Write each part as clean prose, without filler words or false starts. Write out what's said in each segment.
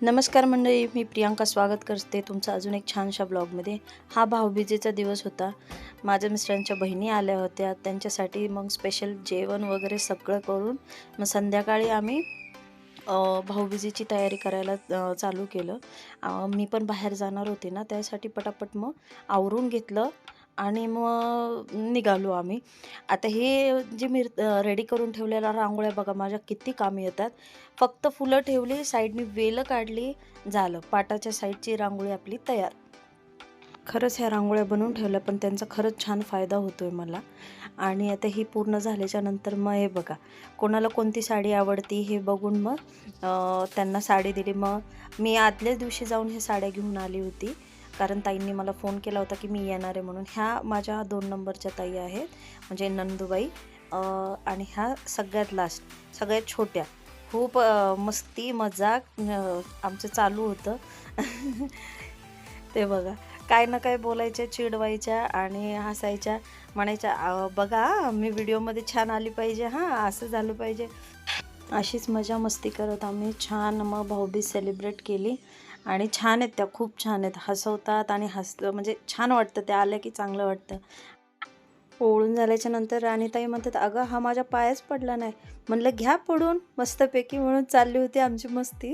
नमस्कार मंडळी, मी प्रियांका स्वागत करते तुमचं अजून एक छानशा ब्लॉगमध्ये। हा भाऊबीजेचा दिवस होता। माझ्या मिस्टरांच्या बहिणी आल्या होत्या, त्यांच्यासाठी मग स्पेशल जेवण वगैरे सगळं करून मग संध्याकाळी आम्ही भाऊबीजेची तयारी करायला चालू केलं। मी पण बाहेर जाणार होते ना, त्यासाठी पटापट मग आवरून घेतलं आणि मग निघालो आम्ही। आता हे जे मी रेडी करून ठेवलेल्या रांगोळ्या बघा माझ्या किती कामी येतात। फक्त फुलं ठेवली, साईडनी वेलं काढली, झालं, पाटाच्या साईडची रांगोळी आपली तयार। खरंच ह्या रांगोळ्या बनवून ठेवल्या, पण त्यांचा खरंच छान फायदा होतोय मला। आणि आता ही पूर्ण झाल्याच्या नंतर मग हे बघा, कोणाला कोणती साडी आवडती हे बघून मग त्यांना साडी दिली। मग मी आदल्याच दिवशी जाऊन हे साड्या घेऊन आली होती, कारण ताईंनी मला फोन केला होता की मी येणार आहे म्हणून। ह्या माझ्या 2 नंबरच्या ताई आहेत, म्हणजे नंदुबाई, आणि ह्या सगळ्यात लास्ट, सगळ्यात छोट्या। खूप मस्ती मजाक आमचं चालू होतं। ते बघा, काय ना काय बोलायच्या, चिडवायच्या आणि हसायच्या, म्हणायच्या बघा मी व्हिडिओमध्ये छान आली पाहिजे, हां असं झालं पाहिजे। अशीच मजा मस्ती करत आम्ही छान मग भाऊबीज सेलिब्रेट केली। आणि छान आहेत त्या, खूप छान आहेत, हसवतात आणि हसलं म्हणजे छान वाटतं, त्या आल्या की चांगलं वाटतं। ओळून झाल्याच्या नंतर राणीताई म्हणतात, अगं हा माझ्या पायाच पडला नाही। म्हणलं घ्या पडून मस्तपैकी, म्हणून चालली होती आमची मस्ती।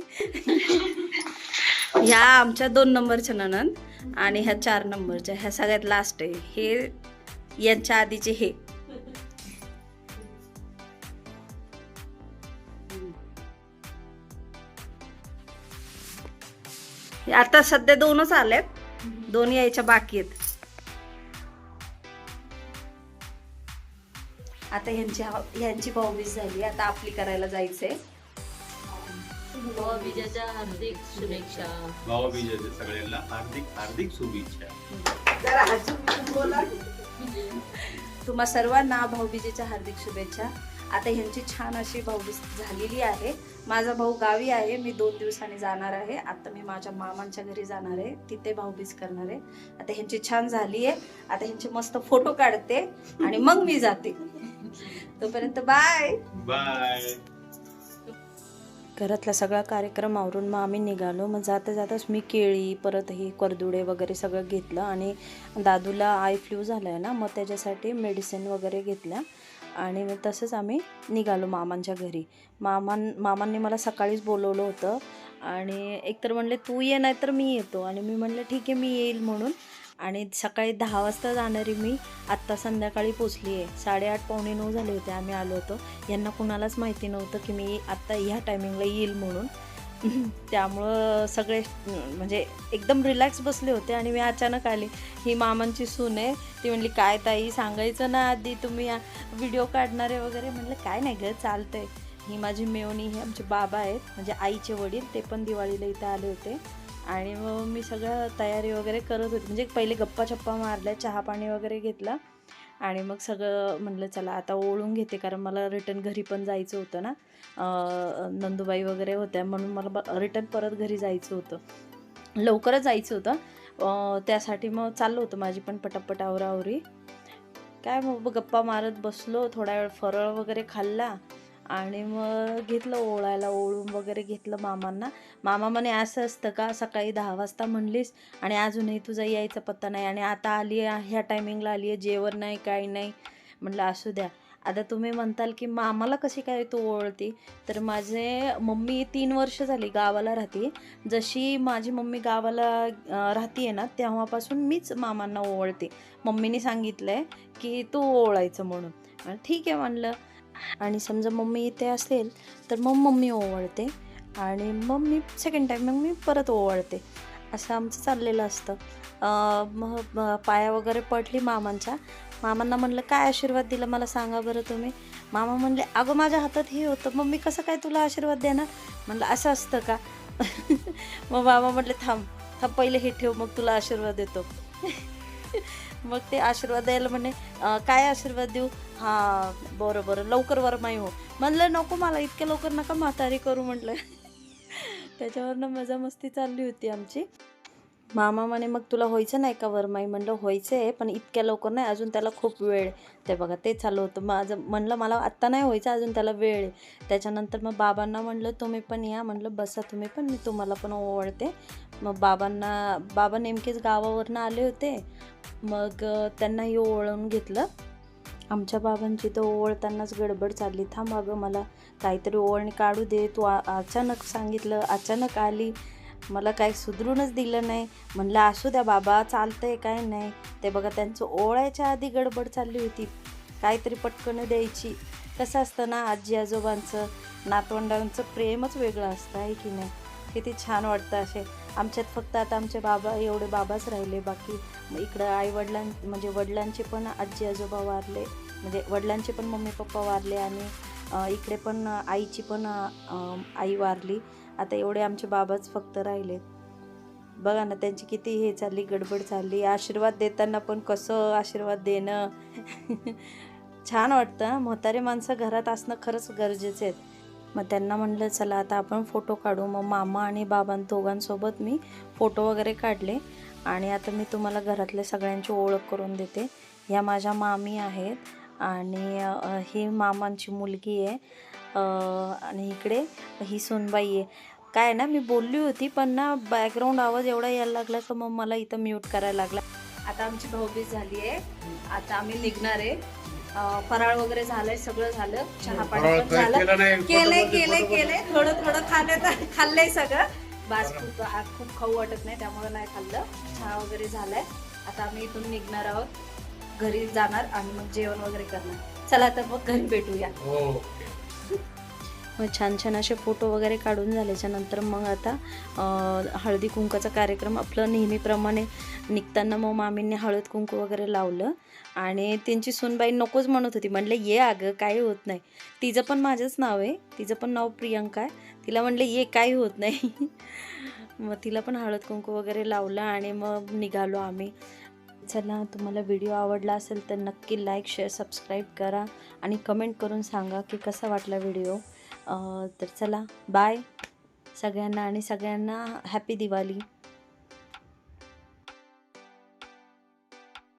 ह्या आमच्या 2 नंबरच्या नणंद आणि ह्या 4 नंबरच्या, ह्या सगळ्यात लास्ट आहे, हे यांच्या आधीचे हे। आता सध्या 2च आल्यात, 2 यायच्या बाकी आहेत। आता ह्यांची भाऊबीज झाली, आता आपली करायला जायचंय। भाऊबीजेच्या हार्दिक शुभेच्छा। भाऊबीजेच्या सगळ्यांना हार्दिक हार्दिक शुभेच्छा। तुम्हा सर्वांना भाऊबीजेच्या हार्दिक शुभेच्छा। आता ह्यांची छान अशी भाऊबीज झालेली आहे। माझा भाऊ गावी आहे, मी 2 दिवसांनी जाणार आहे। आता मी माझ्या मामांच्या घरी जाणार आहे, तिथे भाऊबीज करणार आहे। आता ह्यांची छान झाली आहे, आता ह्यांचे मस्त फोटो काढते आणि मग मी जाते। तोपर्यंत बाय बाय। घरातला सगळा कार्यक्रम आवरून मग आम्ही निघालो। मग जाता जाताच मी केळी, परत हे करदुडे वगैरे सगळं घेतलं। आणि दादूला आय फ्लू झाला आहे ना, मग त्याच्यासाठी मेडिसिन वगैरे घेतल्या। आणि मग तसंच आम्ही निघालो मामांच्या घरी। मामांनी मला सकाळीच बोलवलं होतं आणि एकतर म्हणले तू ये, नाही तर मी येतो, आणि मी म्हणलं ठीक आहे मी येईल म्हणून। आणि सकाळी 10 वाजता जाणारी मी आत्ता संध्याकाळी पोचली आहे। 8:30 पावणे 9 झाले होते, आम्ही आलो होतो। यांना कुणालाच माहिती नव्हतं की मी आत्ता ह्या टायमिंगला येईल म्हणून। त्यामुळं सगळे म्हणजे एकदम रिलॅक्स बसले होते आणि मी अचानक आले। ही मामांची सून आहे, ती म्हणली काय ताई सांगायचं ना आधी, तुम्ही व्हिडिओ काढणारे वगैरे। म्हणलं काय नाही गं, चालतंय। ही माझी मेवणी, हे आमचे बाबा आहेत, म्हणजे आईचे वडील, ते पण दिवाळीला इथं आले होते। आणि मग मी सगळं तयारी वगैरे करत होते, म्हणजे पहिले गप्पा चप्पा मारल्या, चहा पाणी वगैरे घेतला आणि मग सगळं म्हणलं चला आता ओळून घेते, कारण मला रिटर्न घरी पण जायचं होतं ना। नंदुबाई वगैरे होत्या म्हणून मला रिटर्न परत घरी जायचं होतं, लवकरच जायचं होतं। त्यासाठी मग चाललं होतं माझी पण पटापट आवरावरी। काय मग गप्पा मारत बसलो, थोडा वेळ फराळ वगैरे खाल्ला आणि मग घेतलं ओळायला, ओळून वगैरे घेतलं मामांना। मामा म्हणे असं असतं का, सकाळी 10 वाजता म्हणलीस आणि अजूनही तुझा यायचा पत्ता नाही, आणि आता आली आहे ह्या टायमिंगला आली आहे, जेवण नाही काही नाही। म्हटलं असू द्या। आता तुम्ही म्हणताल की मामाला कशी काय तू ओळखते, तर माझे मम्मी 3 वर्ष झाली गावाला राहते। जशी माझी मम्मी गावाला राहते आहे ना, तेव्हापासून मीच मामांना ओळखते। मम्मीने सांगितलं आहे की तू ओळायचं म्हणून, ठीक आहे म्हणलं। आणि समजा मम्मी इथे असेल तर मग मम्मी ओवाळते आणि मग मी सेकंड टाईम मग मी परत ओवाळते, असं आमचं चाललेलं असतं। मग पाया वगैरे पडली मामांच्या। मामांना म्हणलं काय आशीर्वाद दिला मला सांगा बरं तुम्ही। मामा म्हणले अगं माझ्या हातात हे होतं, मग मी कसं काय तुला आशीर्वाद देणार। म्हणलं असं असतं का। मग मामा म्हटले थांब थांब, पहिले हे ठेव, मग तुला आशीर्वाद देतो। मग ते आशीर्वाद द्यायला म्हणे काय आशीर्वाद देऊ, हां बरं बरं लवकर वरमाई हो। म्हणलं नको मला इतक्या लवकर नका म्हातारी करू म्हटलं। त्याच्यावरनं मजा मस्ती चालली होती आमची। मामा म्हणे मग तुला व्हायचं नाही का वरमाई? म्हणलं व्हायचं आहे पण इतक्या लवकर नाही, अजून त्याला खूप वेळ आहे. ते बघा ते चालू होतं माझं. म्हणलं मला आत्ता नाही व्हायचं, अजून त्याला वेळ आहे. त्याच्यानंतर मग बाबांना म्हणलं तुम्ही पण या, म्हणलं बसा तुम्ही पण, मी तुम्हाला पण ओवाळते. मग बाबा नेमकेच गावावरनं आले होते. मग त्यांनाही ओवाळून घेतलं. आमच्या बाबांची तर ओवाळतानाच गडबड चालली. थांब अगं मला काहीतरी ओवाळणी काढू दे, तू अचानक सांगितलं, अचानक आली, मला काही सुधरूनच दिलं नाही. म्हणलं असू द्या बाबा, चालतंय काय नाही. ते बघा त्यांचं ओवाळायच्या आधी गडबड चालली होती, काहीतरी पटकन द्यायची. कसं असतं ना आजी आजोबांचं नातवंडांचं प्रेमच वेगळं असतं आहे की नाही. किती छान वाटतं असे. आमच्यात फक्त आता आमचे बाबा एवढे बाबाच राहिले, बाकी इकडं म्हणजे वडिलांचे पण आजी आजोबा वारले, म्हणजे वडिलांचे पण मम्मी पप्पा वारले आणि इकडे पण आईची पण आई वारली. आता एवढे आमचे बाबाच फक्त राहिले. बघा ना त्यांची किती हे चालली, गडबड चालली. आशीर्वाद देताना पण कसं आशीर्वाद देणं छान वाटतं. म्हातारे माणसं घरात असणं खरंच गरजेचे आहेत. मग त्यांना म्हणलं चला आता आपण फोटो काढू. मग मामा आणि बाबां दोघांसोबत मी फोटो वगैरे काढले. आणि आता मी तुम्हाला घरातल्या सगळ्यांची ओळख करून देते. ह्या माझ्या मामी आहेत आणि ही मामांची मुलगी आहे आणि इकडे ही सोनबाई आहे. काय ना मी बोलली होती पण ना बॅकग्राऊंड आवाज एवढा यायला लागला तर मग मला इथं म्यूट करायला लागला. आता आमची भाऊबीज झाली आहे. आता आम्ही निघणार आहे. फराळ वगैरे झालंय, सगळं झालं, चहा पाणी पण झालं. केलंय थोडं खाल्लंय सगळं. बास खूप खाऊ वाटत नाही त्यामुळे नाही खाल्लं. चहा वगैरे झालाय. आता आम्ही इथून निघणार आहोत, घरी जाणार आणि मग जेवण वगैरे करणार. चला तर मग घरी भेटूया. मग छान असे फोटो वगैरे काढून झाल्याच्या नंतर मग आता हळदी कुंकाचा कार्यक्रम आपलं नेहमीप्रमाणे निघताना मग मामींनी हळद कुंकू वगैरे लावलं. आणि त्यांची सूनबाई नकोच म्हणत होती. म्हणले ये अगं काही होत नाही. तिचं पण माझंच नाव आहे, तिचं पण नाव प्रियंका आहे. तिला म्हणले ये काही होत नाही. मग तिला पण हळद कुंकू वगैरे लावलं आणि मग निघालो आम्ही. चला तुम्हाला व्हिडिओ आवडला असेल तर नक्की लाईक शेअर सबस्क्राईब करा आणि कमेंट करून सांगा की कसा वाटला व्हिडिओ. तर चला बाय सगळ्यांना आणि सगळ्यांना हॅपी दिवाळी.